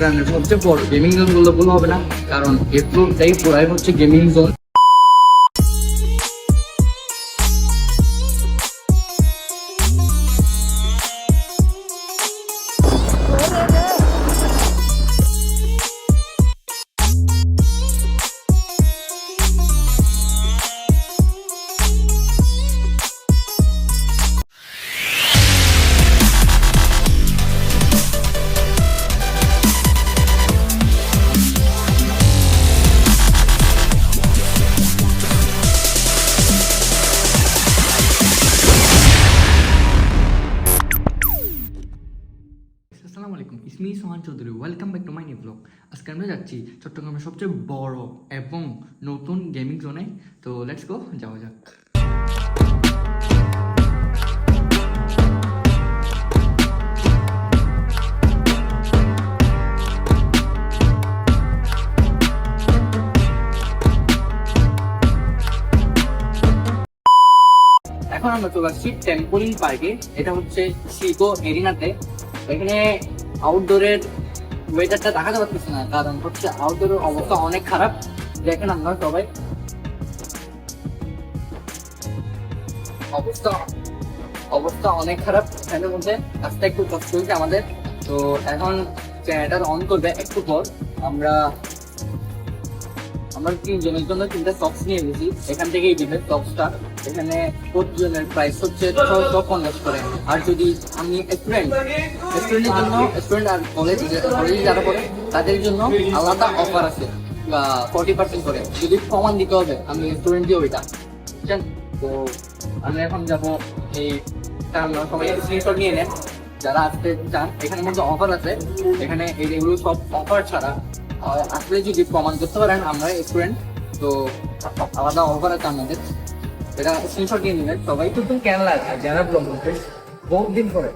চট্টগ্রামের সবচেয়ে বড় গেমিং জোন বললে ভুল হবে না, কারণ এই ফ্লোরটাই পুরাই হচ্ছে গেমিং জোন। আসসালামু আলাইকুম, ইসমি Sohan Chowdhury, welcome back to my new blog. আজকে আমরা যাচ্ছি চট্টগ্রামের সবচেয়ে বড় এবং নতুন গেমিং জোনে। তো লেটস গো, যাওয়া যাক। এখন আমরা চলে আসছি টেম্পোলিন পার্কে। এটা হচ্ছে শিকো এরিনাতে। এখানে আউটডোরের ওয়েদারটা দেখাতে পারতেছি না, কারণ হচ্ছে আউটডোরের অবস্থা অনেক খারাপ। দেখেন আমরা সবাই অবস্থা অনেক খারাপ। এখানের মধ্যে রাস্তা একটু কষ্ট হয়েছে আমাদের। তো এখন জেনারেটর অন করবে একটু পর। আমরা তিনজনের জন্য 3টা সক্স নিয়ে গেছি। এখান থেকেই দিবে সক্সটা। এখানে প্রতিজনের প্রাইস হচ্ছে 650 করে। আর যদি আমি স্টুডেন্টের জন্য, স্টুডেন্ট আর কলেজে যারা পড়ে তাদের জন্য আলাদা অফার আছে 40% করে। যদি প্রমাণ দিতে হবে আমি স্টুডেন্ট দিয়ে ওইটা, বুঝছেন? তো আমি এখন যাবো এই সবাই স্ক্রিনশট নিয়ে নেন যারা আসতে চান। এখানের মধ্যে অফার আছে। এখানে এগুলো সব অফার ছাড়া। আসলে যদি প্রমাণ করতে পারেন আমরা স্টুডেন্ট, তো আলাদা অফার আছে আমাদের। এটা স্ক্রিনশট নিয়ে নেবেন সবাই। তো তুমি কেন লাগছে যারা ব্লগ করতে বহুত দিন পরে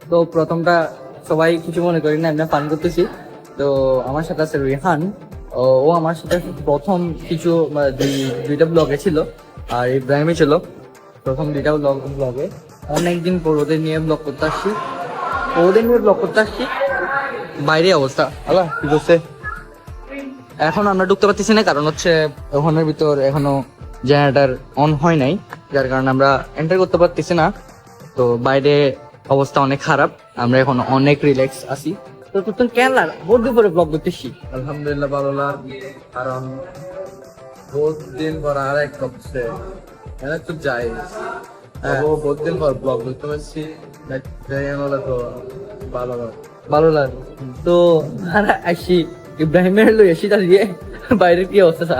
তো প্রথমটা সবাই কিছু মনে করি না, আমরা পান করতেছি। তো আমার সাথে আছে রিহান। ও আমার সাথে প্রথম কিছু দুইটা ব্লগে ছিল, আর ইব্রাহিমই ছিল প্রথম দুইটা ব্লগে। অনেকদিন পর ওদের নিয়ে ব্লগ করতে আসছি। বাইরে অবস্থা আল্লাহ কি করছে। এখন আমরা ঢুকতে পারতেছি না, কারণ হচ্ছে ওখানের ভিতর এখনো জেনারেটর অন হয় নাই, যার কারণে আমরা এন্টার করতে পারতেছি না। তো বাইরে অবস্থা অনেক খারাপ। আমরা এখন অনেক রিল্যাক্স আছি। তো তুই কেন লাগে বহুত দিন পরে ব্লগ করতেছি? আলহামদুলিল্লাহ ভালো লাগে, কারণ বহুত দিন পর আর এক করছে তো যাই বহুত দিন পর ব্লগ করতে পারছি। তো ভালো লাগে। তো আসি ইব্রাহিমের লই আসি দিয়ে বাইরের কি অবস্থা?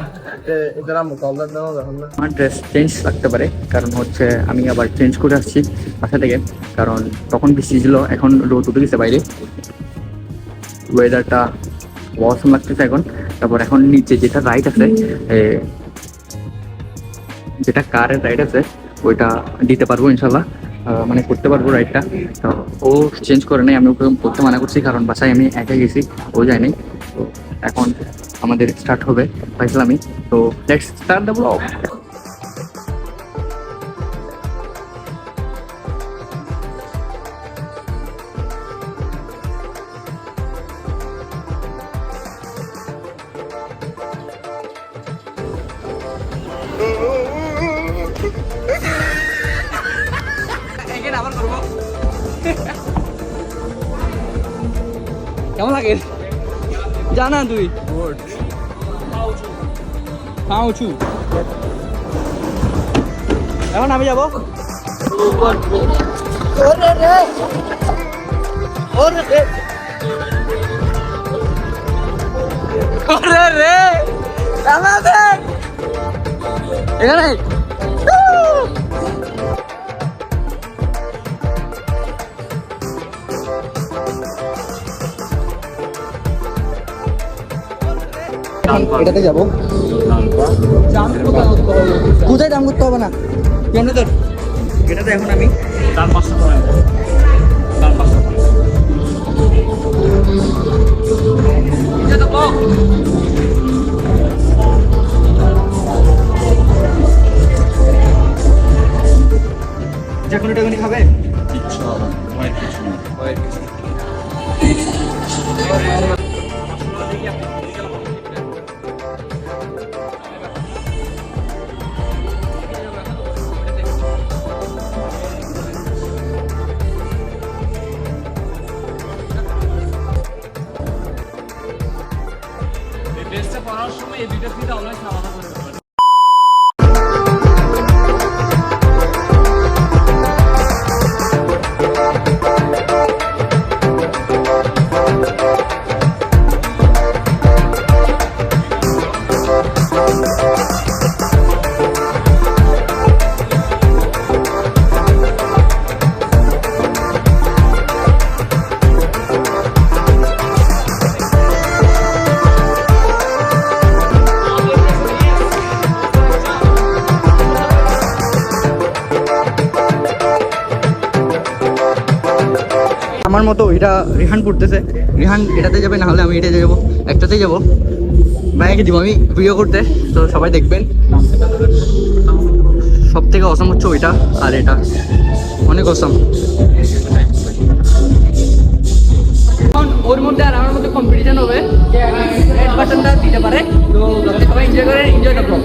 আমার ড্রেস চেঞ্জ লাগতে পারে, কারণ হচ্ছে আমি আবার চেঞ্জ করে আসছি বাসা থেকে, কারণ তখন বৃষ্টি ছিল, এখন রোদ উঠে গেছে বাইরে। ওয়েদারটা অসম লাগতেছে এখন। তারপর এখন নিচে যেটা রাইড আছে, যেটা কারের রাইড আছে, ওইটা দিতে পারবো ইনশাল্লাহ, মানে করতে পারবো রাইডটা। তো ও চেঞ্জ করে নেই, আমি ওকে করতে মানা করছি, কারণ বাসায় আমি একাই গেছি, ও যায় নাই। তো এখন আমাদের স্টার্ট হবে ফাইজলামি। তো লেটস স্টার্ট দ্য ব্লগ। কেমন লাগে জানা তুই? এখন আমি যাবো। এখানে এটাতে যাবো। কোথায় দাম করতে হবে না, এটাতে এখন আমি Enjoy the vlog. যখন টাকুনি খাবে ড্রেসটা পরার সময় এই দুইটা ফিতা অনেক আলাদা করে দেবেন। আমার মতো এটা রিহান পড়তেছে, রিহান এটাতে যাবে, না হলে আমি এটাতে যাবো, একটাতেই যাবো। ভাইয়াকে দিব আমি ভিডিও করতে, তো সবাই দেখবেন। সব থেকে অসম হচ্ছে ওইটা, আর এটা অনেক অসম। এখন ওর মধ্যে আর আমার মধ্যে কম্পিটিশন হবে, রেড বাটনটা দিতে পারে। তো সবাই এনজয় করে, enjoy the blog.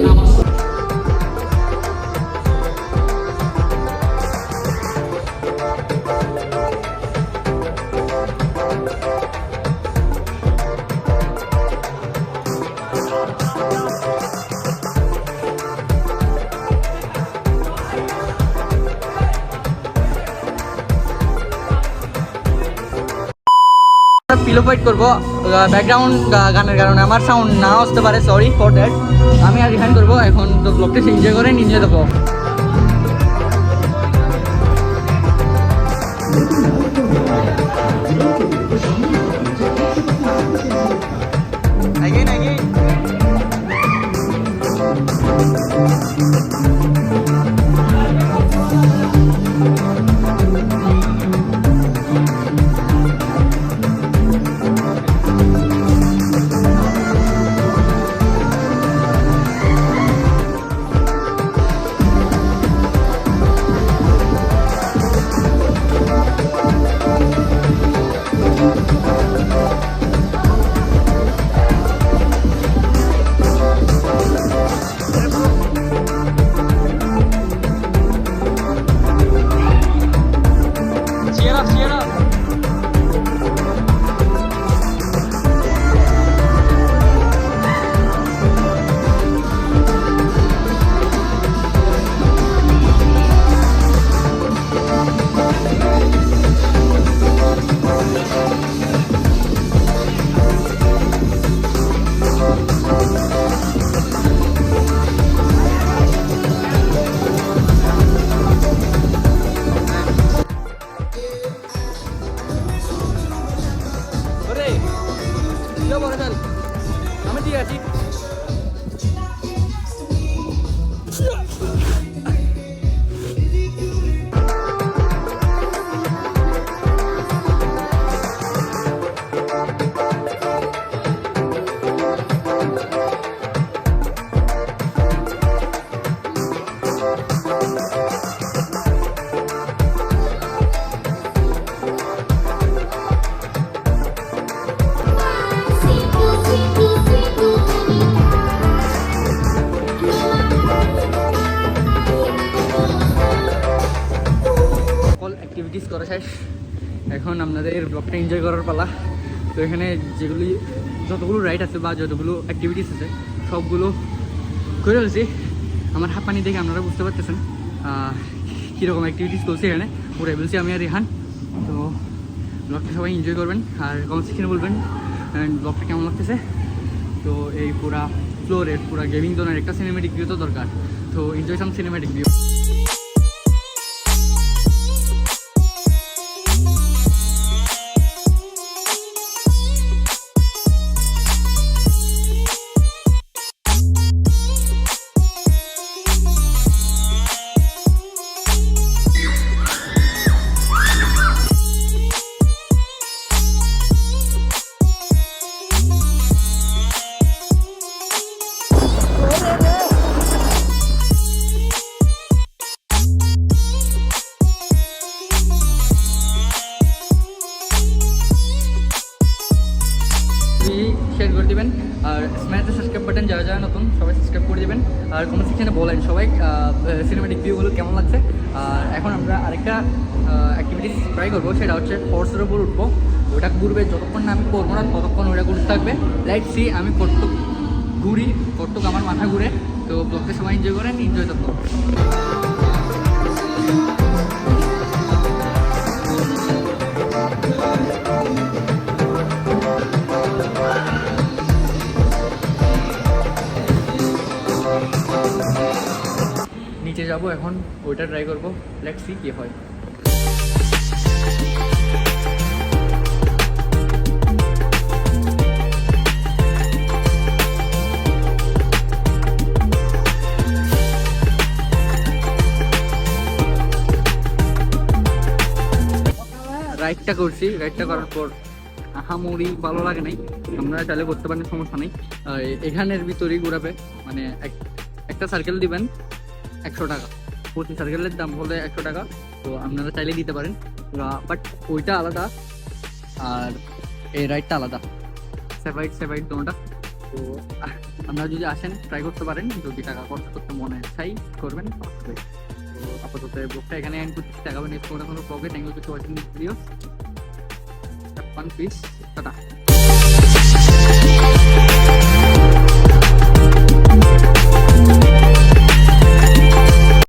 Pillow fight করবো ব্যাকগ্রাউন্ড গানের কারণে, আমার সাউন্ড না আসতে পারে, সরি ফর দ্যাট। আমি আর রিহান করবো এখন। তো ব্লগটা এনজয় করেন, এনজয় দেবো। Again, again. আমি ঠিক আছি। অ্যাক্টিভিটিস করা শেষ, এখন আপনাদের ব্লগটা এনজয় করার পালা। তো এখানে যতগুলো রাইড আছে বা যতগুলো অ্যাক্টিভিটিস আছে সবগুলো করে ফেলছি। আমার হাত পানি দেখে আপনারা বুঝতে পারতেছেন কীরকম অ্যাক্টিভিটিস করছি এখানে, পুরো বলছি আমি আর রিহান। তো ব্লগটা সবাই এনজয় করবেন আর কমেন্ট সেকশনে বলবেন ব্লগটা কেমন লাগতেছে। তো এই পুরা ফ্লোরের পুরা গেমিং জোনের একটা সিনেমেটিক ভিউ তো দরকার, তো এনজয় সাম cinematic view. Smash subscribe button, যারা যারা নতুন সবাই সাবস্ক্রাইব করে দেবেন। আর কমেন্ট সেকশনে বলেন সবাই সিনেমাটিক ভিউগুলো কেমন লাগছে। আর এখন আমরা আরেকটা অ্যাক্টিভিটিস ট্রাই করবো, সেটা হচ্ছে হর্সের উপর উঠবো। ওটা ঘুরবে, যতক্ষণ না আমি করবো না ততক্ষণ ওটা ঘুরতে থাকবে। লেটস সি আমি কতটুক ঘুরি, কতটুক আমার মাথা ঘুরে। তো ব্লগটা সবাই এনজয় করেন, এনজয় দ্য ব্লগ। নিচে যাবো এখন, ওইটা ট্রাই করবো। লেটস সি কি হয়। রাইডটা করছি, রাইডটা করার পর আহামরি ভালো লাগে নাই। আপনারা চাইলে করতে পারেন, সমস্যা নেই। এখানের ভিতরেই ঘুরাবে, মানে একটা সার্কেল দিবেন 100 টাকা, প্রতি সার্কেলের দাম হলে 100 টাকা। তো আপনারা চাইলে দিতে পারেন, বাট ওইটা আলাদা আর এই রাইডটা আলাদা, সেপারেট দোনোটা। তো আপনারা যদি আসেন ট্রাই করতে পারেন, যদি টাকা খরচ করতে মনে চাই করবেন। তো আপাতত ব্লগটা এখানে এন্ড করতে টাকা নেক্সট কোনো ব্লগে। Thank you for watching this video. One piece, ta-ta.